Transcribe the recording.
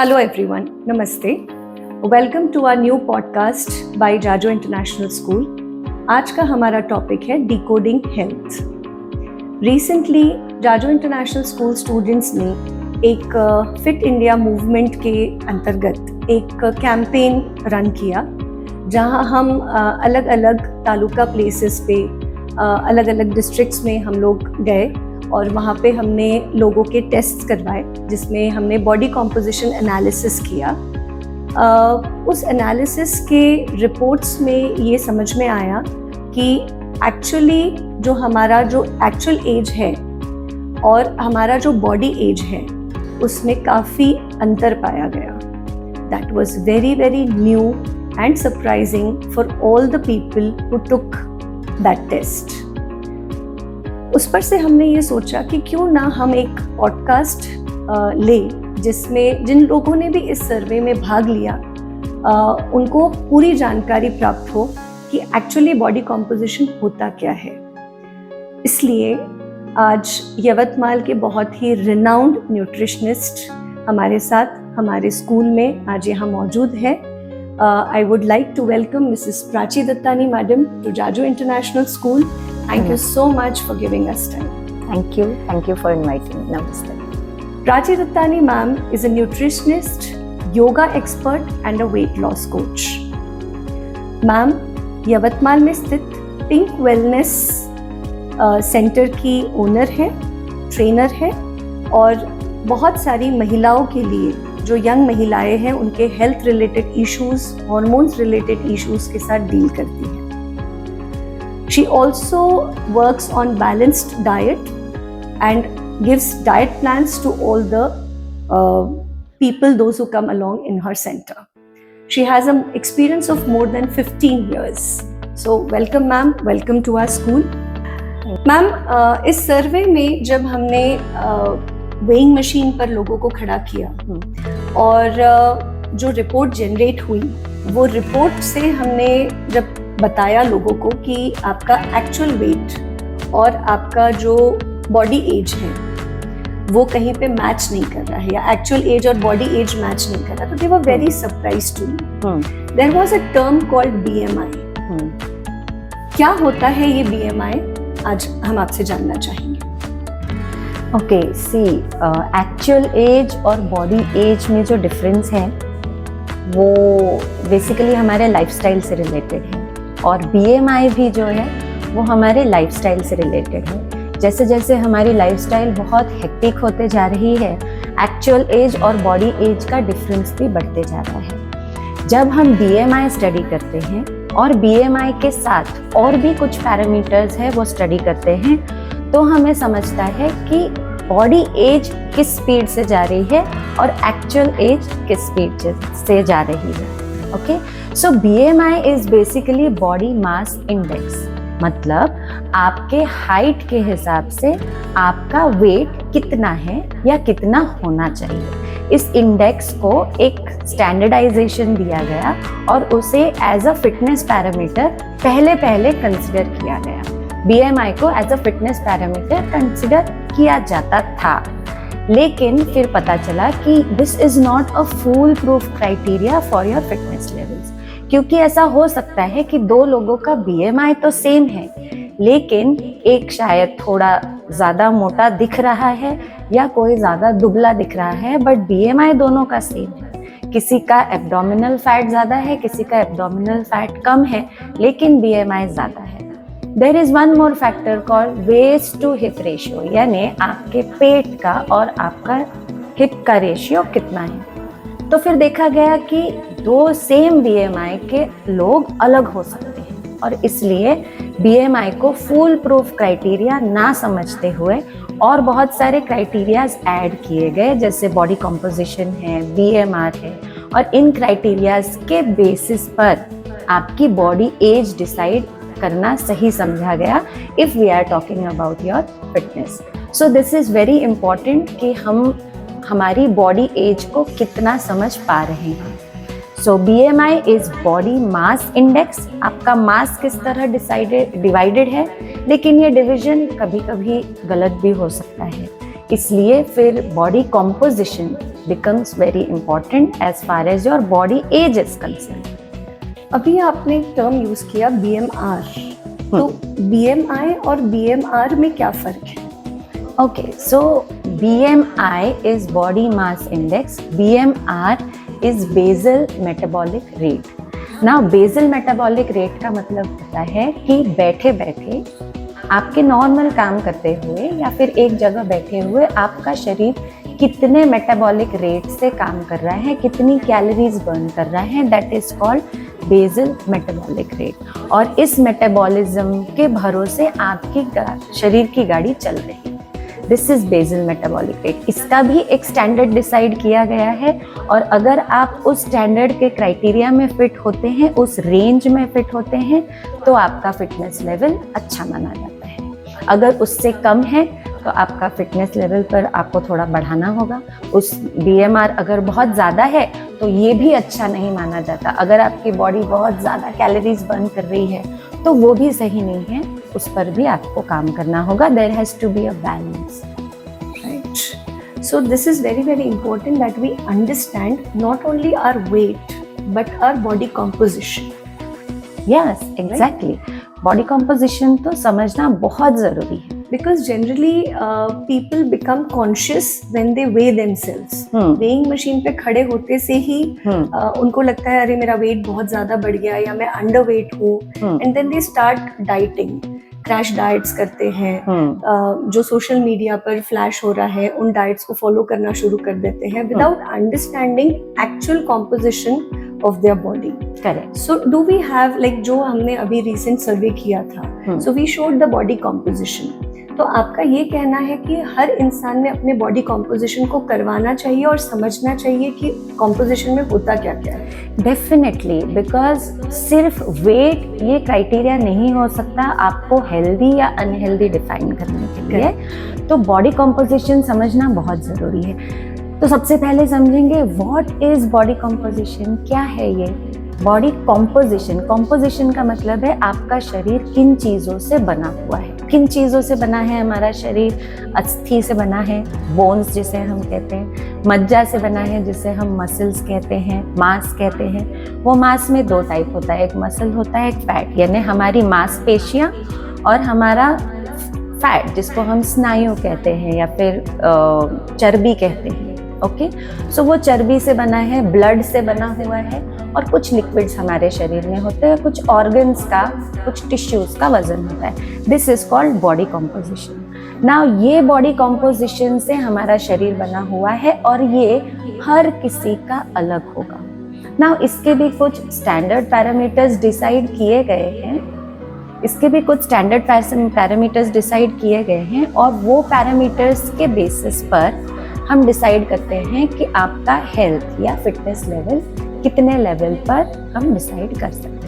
Hello everyone, Namaste. Welcome to our new podcast by Jajo international school. आज का हमारा topic है decoding health. Recently Jajo international school students ने एक फिट इंडिया मूवमेंट के अंतर्गत एक कैंपेन रन किया, जहां हम अलग अलग तालुका प्लेसेस पे अलग अलग डिस्ट्रिक्ट्स में हम लोग गए और वहाँ पे हमने लोगों के टेस्ट करवाए, जिसमें हमने बॉडी कॉम्पोजिशन एनालिसिस किया. उस एनालिसिस के रिपोर्ट्स में ये समझ में आया कि एक्चुअली जो हमारा जो एक्चुअल एज है और हमारा जो बॉडी एज है उसमें काफ़ी अंतर पाया गया. That was very very new and surprising for all the people who took that test. उस पर से हमने ये सोचा कि क्यों ना हम एक पॉडकास्ट ले, जिसमें जिन लोगों ने भी इस सर्वे में भाग लिया उनको पूरी जानकारी प्राप्त हो कि एक्चुअली बॉडी कॉम्पोजिशन होता क्या है. इसलिए आज यवतमाल के बहुत ही रिनाउंड न्यूट्रिशनिस्ट हमारे साथ हमारे स्कूल में आज यहाँ मौजूद है. I would like to welcome Mrs. Prachi Dattani Madam to Jajo International School. Thank you so much for giving us time. Thank you for inviting me. Namaste. Prachi Dattani ma'am is a nutritionist, yoga expert and a weight loss coach. Ma'am Yavatmal में स्थित pink wellness centre की owner है, trainer है और बहुत सारी महिलाओं के लिए, जो यंग महिलाएं हैं, उनके health related issues, hormones related issues के साथ डील करती हैं. She also works on balanced diet and gives diet plans to all the people those who come along in her center. She has an experience of more than 15 years. So welcome ma'am, welcome to our school. Ma'am, इस सर्वे में जब हमने weighing machine पर लोगों को खड़ा किया और जो रिपोर्ट जनरेट हुई, वो रिपोर्ट से हमने जब बताया लोगों को कि आपका एक्चुअल वेट और आपका जो बॉडी एज है वो कहीं पे मैच नहीं कर रहा है, या एक्चुअल एज और बॉडी एज मैच नहीं कर रहा, तो they were very surprised to me. There was a term called BMI. क्या होता है ये BMI? आज हम आपसे जानना चाहेंगे. ओके, सी एक्चुअल एज और बॉडी एज में जो डिफरेंस है वो बेसिकली हमारे लाइफस्टाइल से रिलेटेड है, और BMI भी जो है वो हमारे लाइफस्टाइल से रिलेटेड है. जैसे जैसे हमारी लाइफस्टाइल बहुत हेक्टिक होते जा रही है, एक्चुअल एज और बॉडी एज का डिफरेंस भी बढ़ते जा रहा है. जब हम BMI स्टडी करते हैं और BMI के साथ और भी कुछ पैरामीटर्स है वो स्टडी करते हैं, तो हमें समझता है कि बॉडी एज किस स्पीड से जा रही है और एक्चुअल एज किस स्पीड से जा रही है. Okay, so BMI is basically body mass index. मतलब आपके हाइट के हिसाब से आपका वेट कितना है या कितना होना चाहिए. इस इंडेक्स को एक स्टैंडर्डाइजेशन दिया गया और उसे एज अ फिटनेस पैरामीटर पहले कंसिडर किया गया. BMI को as a fitness parameter consider किया जाता था, लेकिन फिर पता चला कि this is not a foolproof criteria for your fitness levels. क्योंकि ऐसा हो सकता है कि दो लोगों का BMI तो सेम है, लेकिन एक शायद थोड़ा ज़्यादा मोटा दिख रहा है या कोई ज़्यादा दुबला दिख रहा है, बट BMI दोनों का सेम है. किसी का एब्डोमिनल फैट ज़्यादा है, किसी का एब्डोमिनल फैट कम है, लेकिन BMI ज़्यादा है. There is one more factor called waist to hip ratio, यानी आपके पेट का और आपका हिप का रेशियो कितना है. तो फिर देखा गया कि दो सेम BMI के लोग अलग हो सकते हैं, और इसलिए BMI को फुल प्रूफ क्राइटेरिया ना समझते हुए और बहुत सारे क्राइटेरियाज ऐड किए गए, जैसे बॉडी कॉम्पोजिशन है, BMR है, और इन क्राइटेरियाज के बेसिस पर आपकी बॉडी एज डिसाइड करना सही समझा गया if we are talking about your fitness. So this is very important कि हम हमारी बॉडी एज को कितना समझ पा रहे हैं. सो BMI is body mass index. आपका मास किस तरह डिवाइडेड है, लेकिन ये डिवीजन कभी कभी गलत भी हो सकता है. इसलिए फिर body composition becomes very important as far as your body age is concerned. अभी आपने एक टर्म यूज किया BMR, तो BMI और BMR में क्या फर्क है? Okay, so BMI is body mass index, BMR is basal metabolic rate. Now basal metabolic rate का मतलब होता है कि बैठे बैठे आपके नॉर्मल काम करते हुए या फिर एक जगह बैठे हुए आपका शरीर कितने मेटाबॉलिक रेट से काम कर रहा है, कितनी कैलोरीज बर्न कर रहा है, that is called basal metabolic rate. और इस मेटाबॉलिज्म के भरोसे आपकी शरीर की गाड़ी चल रही है। This is basal metabolic rate. इसका भी एक स्टैंडर्ड डिसाइड किया गया है और अगर आप उस स्टैंडर्ड के क्राइटेरिया में फिट होते हैं, उस रेंज में फिट होते हैं, तो आपका फिटनेस लेवल अच्छा माना जाता है। अगर उससे कम है तो आपका फिटनेस लेवल पर आपको थोड़ा बढ़ाना होगा। उस BMR अगर बहुत ज़्यादा है तो ये भी अच्छा नहीं माना जाता। अगर आपकी बॉडी बहुत ज़्यादा कैलोरीज बर्न कर रही है तो वो भी सही नहीं है, उस पर भी आपको काम करना होगा। There has to be a balance, right? So this is very very important that we understand not only our weight but our body composition. Yes, exactly. Body composition तो समझना बहुत ज़रूरी है। Because generally people become conscious when they weigh themselves. Weighing machine पे खड़े होते से ही उनको लगता है अरे मेरा वेट बहुत ज़्यादा बढ़ गया या मैं अंडर वेट हूँ, and then they start dieting. Crash diets करते हैं, जो सोशल मीडिया पर फ्लैश हो रहा है उन डाइट्स को फॉलो करना शुरू कर देते हैं without understanding actual composition of their body. Correct. So do we have like जो हमने अभी रिसेंट सर्वे किया था, so we showed the body composition. तो आपका ये कहना है कि हर इंसान ने अपने बॉडी कॉम्पोजिशन को करवाना चाहिए और समझना चाहिए कि कॉम्पोजिशन में होता क्या क्या है? डेफिनेटली, बिकॉज सिर्फ वेट ये क्राइटेरिया नहीं हो सकता आपको हेल्दी या अनहेल्दी डिफाइन करने के लिए। तो बॉडी कॉम्पोजिशन समझना बहुत ज़रूरी है। तो सबसे पहले समझेंगे व्हाट इज बॉडी कॉम्पोजिशन, क्या है ये बॉडी कॉम्पोजिशन। कॉम्पोजिशन का मतलब है आपका शरीर किन चीज़ों से बना हुआ है। किन चीज़ों से बना है हमारा शरीर? अस्थि से बना है, बोन्स जिसे हम कहते हैं, मज्जा से बना है जिसे हम मसल्स कहते हैं, मांस कहते हैं। वो मांस में दो टाइप होता है, एक मसल होता है, एक फैट, यानी हमारी मांसपेशियाँ, और हमारा फैट जिसको हम स्नायु कहते हैं या फिर चर्बी कहते हैं। ओके, सो वो चर्बी से बना है, ब्लड से बना हुआ है, और कुछ लिक्विड्स हमारे शरीर में होते हैं, कुछ ऑर्गन्स का, कुछ टिश्यूज का वजन होता है। This is called body composition. Now ये बॉडी कॉम्पोजिशन से हमारा शरीर बना हुआ है और ये हर किसी का अलग होगा। नाउ इसके भी कुछ स्टैंडर्ड पैरामीटर्स डिसाइड किए गए हैं, और वो पैरामीटर्स के बेसिस पर हम डिसाइड करते हैं कि आपका हेल्थ या फिटनेस लेवल कितने लेवल पर हम डिसाइड कर सकते हैं।